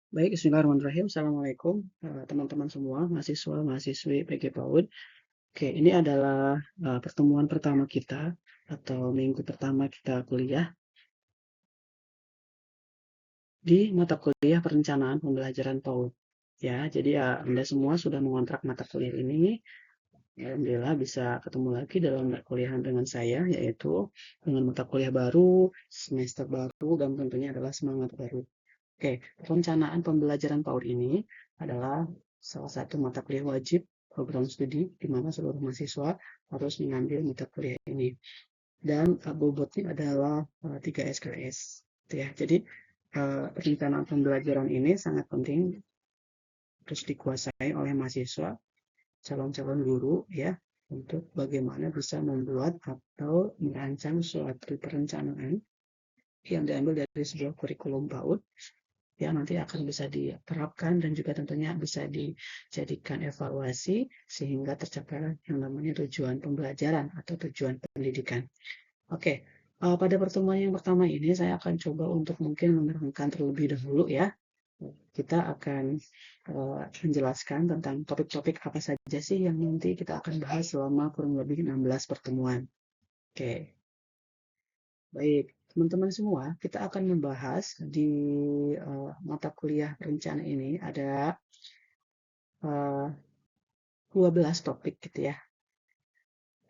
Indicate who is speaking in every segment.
Speaker 1: Baik, bismillahirrahmanirrahim. Assalamualaikum teman-teman semua, mahasiswa-mahasiswi PG PAUD. Oke, ini adalah pertemuan pertama kita atau minggu pertama kita kuliah di mata kuliah perencanaan pembelajaran PAUD. Ya, jadi ya Anda semua sudah mengontrak mata kuliah ini. Alhamdulillah bisa ketemu lagi dalam perkuliahan dengan saya, yaitu dengan mata kuliah baru, semester baru, dan tentunya adalah semangat baru. Oke, perencanaan pembelajaran PAUD ini adalah salah satu mata kuliah wajib program studi di mana seluruh mahasiswa harus mengambil mata kuliah ini. Dan bobotnya adalah 3 SKS. Gitu ya. Jadi perencanaan pembelajaran ini sangat penting terus dikuasai oleh mahasiswa, calon-calon guru ya, untuk bagaimana bisa membuat atau merancang suatu perencanaan yang diambil dari sebuah kurikulum PAUD yang nanti akan bisa diterapkan dan juga tentunya bisa dijadikan evaluasi sehingga tercapai yang namanya tujuan pembelajaran atau tujuan pendidikan. Oke, pada pertemuan yang pertama ini saya akan coba untuk mungkin menerangkan terlebih dahulu ya. Kita akan menjelaskan tentang topik-topik apa saja sih yang nanti kita akan bahas selama kurang lebih 16 pertemuan. Oke, baik, teman-teman semua, kita akan membahas di mata kuliah rencana ini ada 12 topik gitu ya.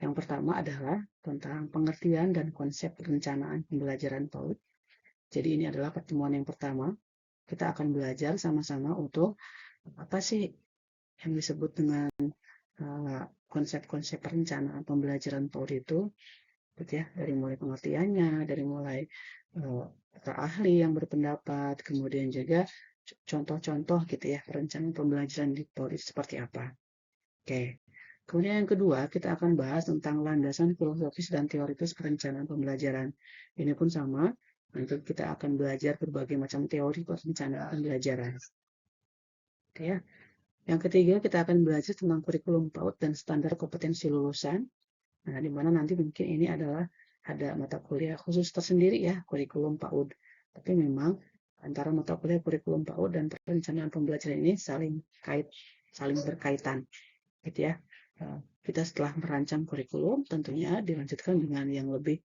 Speaker 1: Yang pertama adalah tentang pengertian dan konsep perencanaan pembelajaran PAUD. Jadi ini adalah pertemuan yang pertama. Kita akan belajar sama-sama untuk apa sih yang disebut dengan konsep-konsep perencanaan pembelajaran PAUD itu, gitu ya, dari mulai pengertiannya, dari mulai para ahli yang berpendapat, kemudian juga contoh-contoh gitu ya, perencanaan pembelajaran di PAUD itu seperti apa. Oke. Kemudian yang kedua, kita akan bahas tentang landasan filosofis dan teoritis perencanaan pembelajaran. Ini pun sama, nanti kita akan belajar berbagai macam teori perencanaan pembelajaran. Oke ya. Yang ketiga, kita akan belajar tentang kurikulum PAUD dan standar kompetensi lulusan. Nah, di mana nanti mungkin ini adalah ada mata kuliah khusus tersendiri ya, kurikulum PAUD. Tapi memang antara mata kuliah kurikulum PAUD dan perencanaan pembelajaran ini saling berkaitan, gitu ya. Kita setelah merancang kurikulum tentunya dilanjutkan dengan yang lebih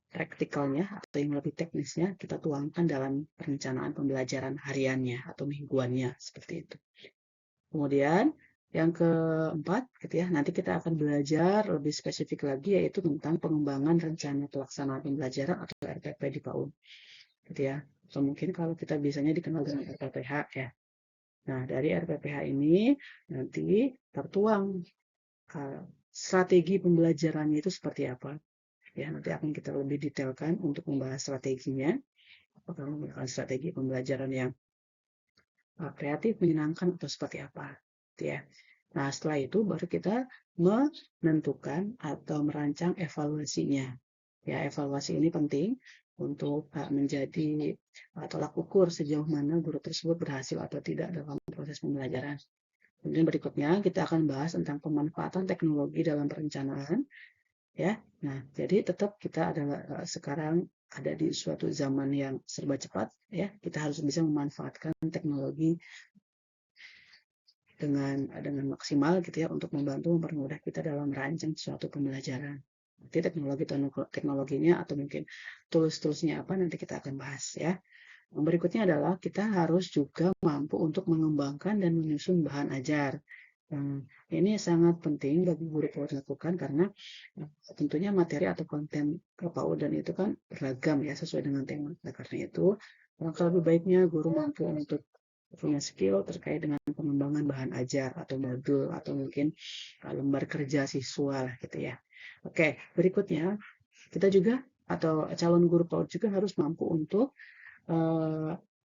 Speaker 1: praktikalnya atau yang lebih teknisnya kita tuangkan dalam perencanaan pembelajaran hariannya atau mingguannya seperti itu. Kemudian yang keempat gitu ya, nanti kita akan belajar lebih spesifik lagi yaitu tentang pengembangan rencana pelaksanaan pembelajaran atau RPP di PAUD gitu ya. Atau mungkin kalau kita biasanya dikenal dengan RPPH ya. Nah, dari RPPH ini nanti tertuang strategi pembelajarannya itu seperti apa. Ya, nanti akan kita lebih detailkan untuk membahas strateginya. Apakah menggunakan strategi pembelajaran yang kreatif, menyenangkan, atau seperti apa. Gitu ya. Nah, setelah itu baru kita menentukan atau merancang evaluasinya. Ya, evaluasi ini penting untuk menjadi tolak ukur sejauh mana guru tersebut berhasil atau tidak dalam proses pembelajaran. Kemudian berikutnya kita akan bahas tentang pemanfaatan teknologi dalam perencanaan ya. Nah, jadi tetap kita adalah sekarang ada di suatu zaman yang serba cepat ya. Kita harus bisa memanfaatkan teknologi dengan maksimal gitu ya untuk membantu mempermudah kita dalam merancang suatu pembelajaran. Nanti teknologinya atau mungkin tools-toolsnya apa nanti kita akan bahas ya. Yang berikutnya adalah kita harus juga mampu untuk mengembangkan dan menyusun bahan ajar. Ini sangat penting bagi guru PAUD lakukan karena tentunya materi atau konten PAUD dan itu kan beragam ya sesuai dengan tema. Nah, karena itu langkah lebih baiknya guru mampu untuk punya skill terkait dengan pengembangan bahan ajar atau modul atau mungkin lembar kerja siswa lah gitu ya. Oke, berikutnya kita juga atau calon guru PAUD juga harus mampu untuk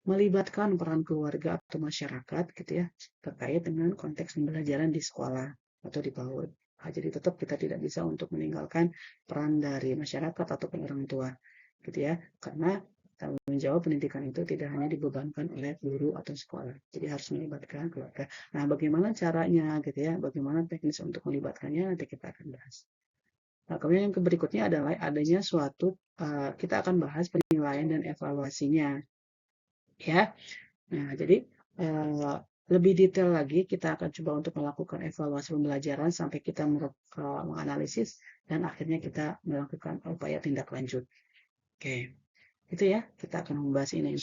Speaker 1: melibatkan peran keluarga atau masyarakat gitu ya terkait dengan konteks pembelajaran di sekolah atau di PAUD. Nah, jadi tetap kita tidak bisa untuk meninggalkan peran dari masyarakat ataupun orang tua gitu ya karena tanggung jawab pendidikan itu tidak hanya dibebankan oleh guru atau sekolah jadi harus melibatkan keluarga. Nah, bagaimana caranya gitu ya, bagaimana teknis untuk melibatkannya nanti kita akan bahas. Nah, kemudian yang berikutnya adalah adanya suatu kita akan bahas penilaian dan evaluasinya. ya. Nah, jadi lebih detail lagi kita akan coba untuk melakukan evaluasi pembelajaran sampai kita menganalisis dan akhirnya kita melakukan upaya tindak lanjut. Oke, itu ya kita akan membahas ini.